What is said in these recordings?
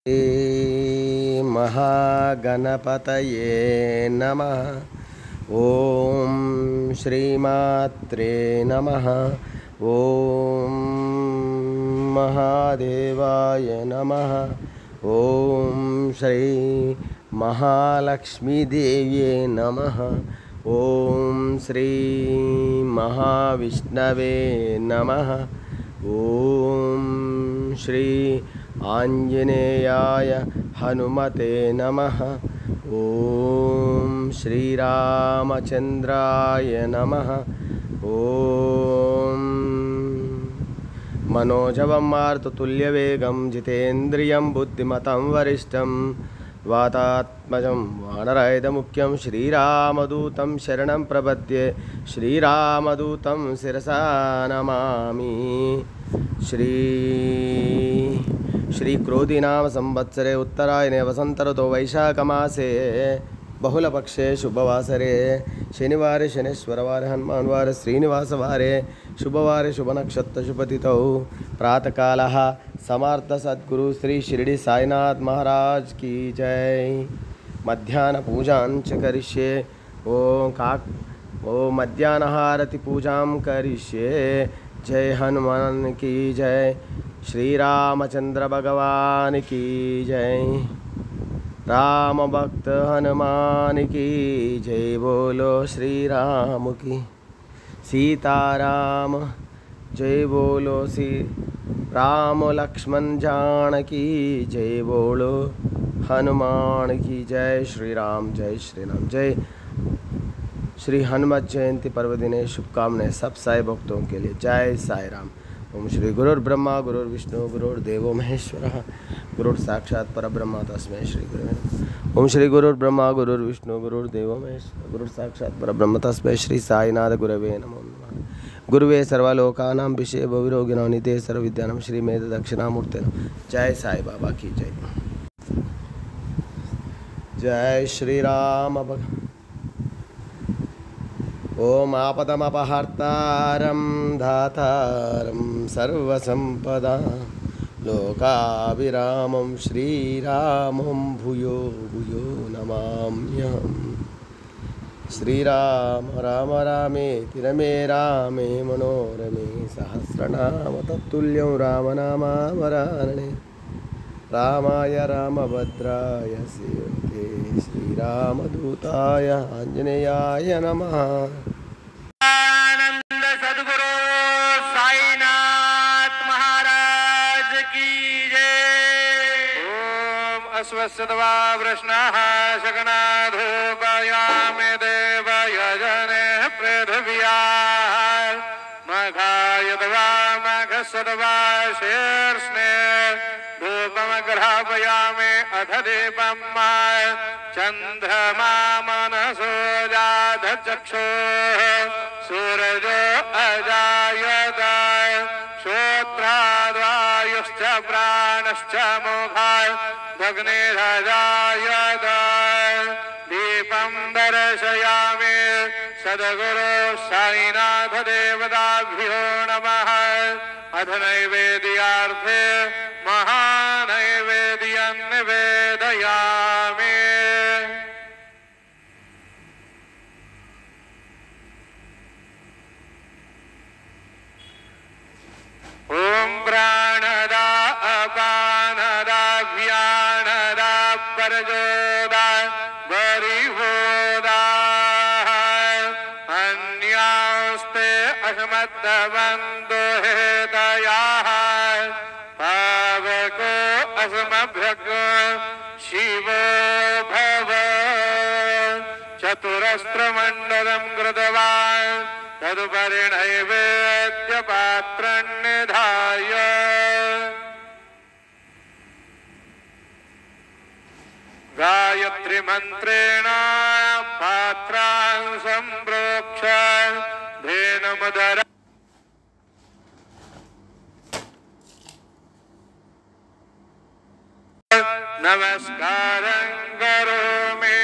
श्री महागणपतये नमः। ओम श्रीमात्रे नमः। ओम महादेवाय नमः। ओम श्री महालक्ष्मी देव्ये नमः। ओम श्री महाविष्णवे नमः। ओम श्री आंजनेयाय हनुमते नमः। ओम श्रीरामचंद्राय नमः। ओम मनोजवं मारुततुल्यवेगं जितेन्द्रियं बुद्धिमतं वरिष्ठं वातात्मजं वानरायुधमुख्यं श्रीरामदूतं शरणं प्रपद्ये। श्रीरामदूतं शिरसा नमामि। श्री क्रोधिनाम संवत्सरे उत्तरायणे वसंत ऋतौ वैशाखमासे बहुलपक्षे शुभवासरे शनिवारे शनेश्वरवारे हनुमानवारे श्रीनिवासवारे शुभवारे शुभनक्षत्र शुभतिथौ प्रातःकालः समर्थ सद्गुरु श्री शिरडी साईनाथ महाराज की जय। मध्याह्न पूजां च करिष्ये। ओम मध्याह्न आरती पूजां करिष्ये। जय हनुमान की जय। श्री रामचंद्र भगवान की जय। राम भक्त हनुमान की जय। बोलो श्री राम की। सीताराम जय बोलो। श्री राम लक्ष्मण जानकी जय बोलो। हनुमान की जय। श्री राम जय श्री राम जय। श्री हनुमत जयंती पर्व दिने शुभकामनाएं सब साई भक्तों के लिए। जय साई राम। ओम श्री गुरुर्ब्रह्मा गुरुर्विष्णु गुरुर्देवो महेश्वरः गुरुर् साक्षात् परब्रह्म तस्मै श्री गुरुवे नमः। ओम श्री गुरुर्ब्रह्मा गुरुर्विष्णु गुरुर्देवो महेश्वरः गुरुर् साक्षात् परब्रह्म तस्मै श्री साईनाथ गुरवे नमो नमः। गुरुवे सर्वलोकानां विषये भविरोगिणां निधे सर्वविद्यानां श्री मेध दक्षिणामूर्ते नमः। जय साई बाबा की जय। जय श्री राम भगवान। ओम आपदमपहर्तारं धातारं सर्वसंपदां लोकाभिरामं श्रीरामं भूयो भूयो नमाम्यहम्। श्रीराम राम रामेति रमे रामे मनोरमे सहस्रनाम तत्तुल्यं रामनामावरानने। रामाय रामभद्राय सेवते श्रीरामदूताय आंजनेयाय नमः। आनंद सद्गुरु साईनाथ महाराज की जय। ओम अस्वस्यत्वा वृष्णः शकनाधूपयामे देव यजने पृथिव्या मघायत्वा मघसत्वा शीर्ष्णे धूपमग्रापयामे अथ दीपं चंद्रमा मनसो जातचक्षुः सूरजो अजायत श्रोत्राद्वायुश्च प्राणश्च मुखात् भग्निरजायत। दीपं दर्शयामि सद्गुरु साईनाथ देवताभ्यो नमः। अथ नैवेद्यार्थे महानैवेद्यं निवेदयामि। ओम प्राणदा अपानदा व्यानदा परजोदा गरिहोदा अन्यास्ते अस्मद्वन्दो हेतयाः पावको अस्मभ्यगो शिवो भव। चतुरस्त्रमण्डलं कृतवान् तदुपरि नैवेद्यपात्रं निधाय गायत्री मंत्रेण पात्रां सम्प्रोक्ष धेनुमुदर नमस्कारं करोमि।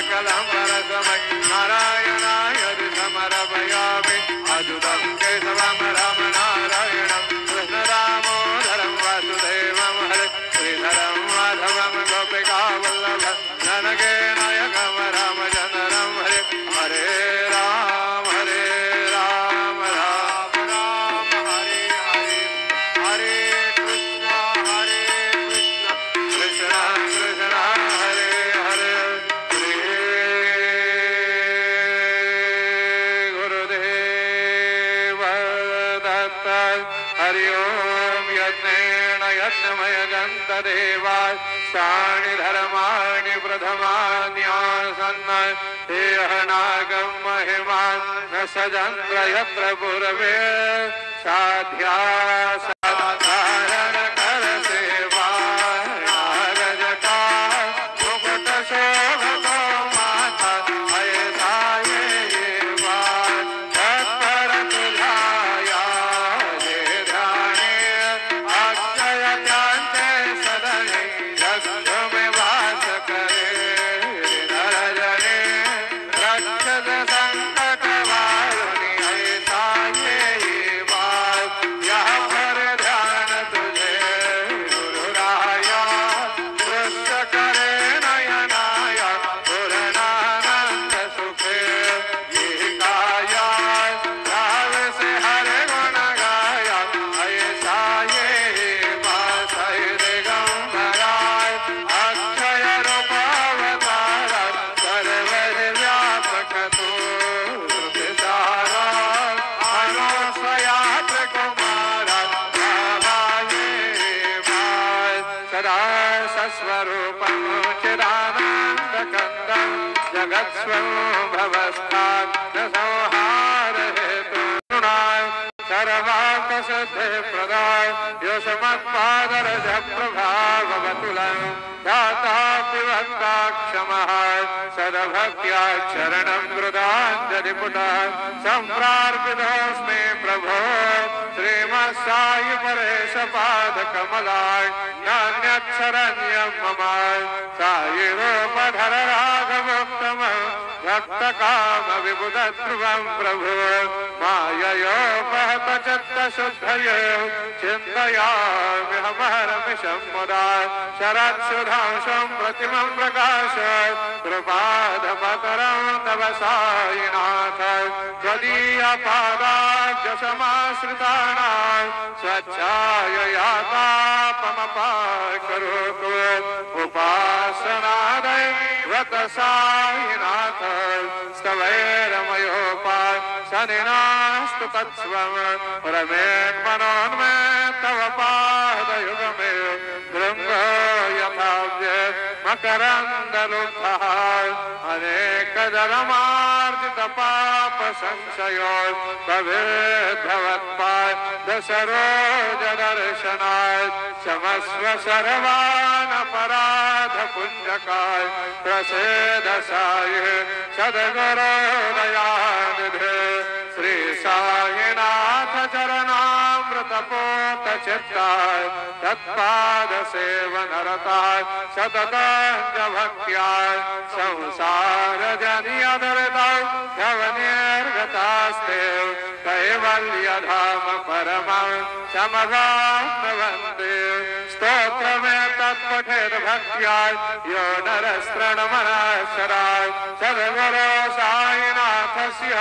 सकलं परस्मै नारायणाय समर्पयामि अच्युतं केशवं रामनारायणं कृष्णदामोदरं वासुदेवं हरे श्रीधरं माधवं गोपिकावल्लभं जनगणनायकं रामचन्द्रं हरे हरे राम राम राम हरे हरे हरे कृष्ण कृष्ण कृष्ण हरे हरे श्री गुरुदेव दत्त हरि ओम यज्ञेन यज्ञमय गन्तदेवाय साणि धर्माणि प्रथमान्यासन्न हेहनागं महिमा न सजन्त्र यत्र पूर्वे साध्या साधारण कर सेवा नागजटा मुकुट शोभतो माता ऐसा ये तत्पर तुझाया जे ध्याने अक्षय ज्ञानते सदने यज्ञ में वास करे नर जने रक्षक संकट वारुणि ऐसा ये बात यह पर ध्यान तुझे गुरुराया दृश्य करे नयनाया पूर्णानंद सुखे ये काया राव से हर गुण गाया ऐसा ये बात दिगंबराय अक्षय रूप अवतारा सर्वर व्यापक तू विचारा अनुसयात कुमारा रामाये बात सदा सस्वरूपं चिदानंद कंदं जगत्स्वभवस्थान संहार हेतु सर्वार्थ सिद्धि प्रदाय यशमत्पादरज प्रभाववतुलं दाता पिबन्ता क्षमः सदभक्त्या शरणं कृताञ्जलिपुटः सम्प्रार्पितोऽस्मि प्रभो श्रीमत्साई परेश पादकमलाय नान्यत् शरण्यं मम साई रूपधर राघवोत्तम भक्तकाम विबुधध्रुवं प्रभो माययोपहत चित्तशुद्धये चिन्तयाम्यहमहरमिषं मुदा शरत्सुधांशं प्रतिमं प्रकाश कृपादपतरं तव सायिनाथ त्वदीयपादाब्जसमाश्रितानां स्वच्छाययातापमपाकरोतु उपासनादय व्रतसायिनाथ स्तवैरमयोपाय शनिनास्तु तत्स्वं रमेन्मनोन्मे तव पादयुगमे भृङ्ग यथाव्य मकरन्दलुब्धः अनेकजलमार्जितपापसंशयो भवेद्भवत्पाय दशरोजदर्शनाय क्षमस्व सर्वानपराधपुञ्जकाय प्रसेदसाय सद्गुरोदयानिधे श्री साईनाथ चरणामृतपोत चित्ताय तत्पाद सेवनरताय सततञ्च भक्त्याय संसार जनियधरताय धवनिर्गतास्ते कैवल्यधाम परमं समगात्मवन्ते स्तोत्रमें तत्पठेत भक्त्याय यो नरस्तृणमनःशराय सद्गुरो साईनाथस्य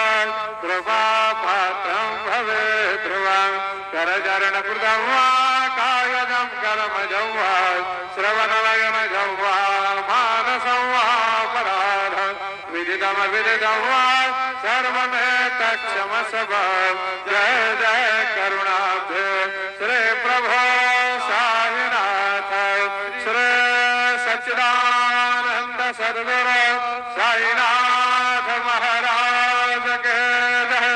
कृपापात्रं भवेत् ध्रुवं करचरणकृतं वा कायजं कर्मजं वा श्रवणनयनजं वा मानसं वा पराधं विदितमविदितं वा सर्वमेतत्क्षमस्व जय जय करुणाब्धे श्री प्रभो साईनाथ श्री सच्चिदानंद सद्गुरु साईनाथ महाराज के जय।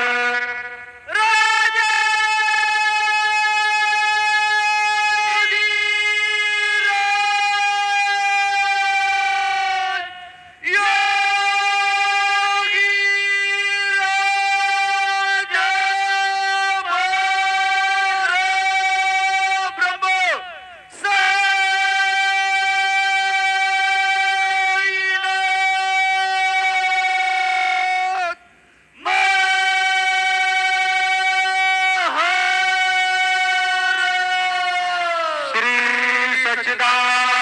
निशिकाम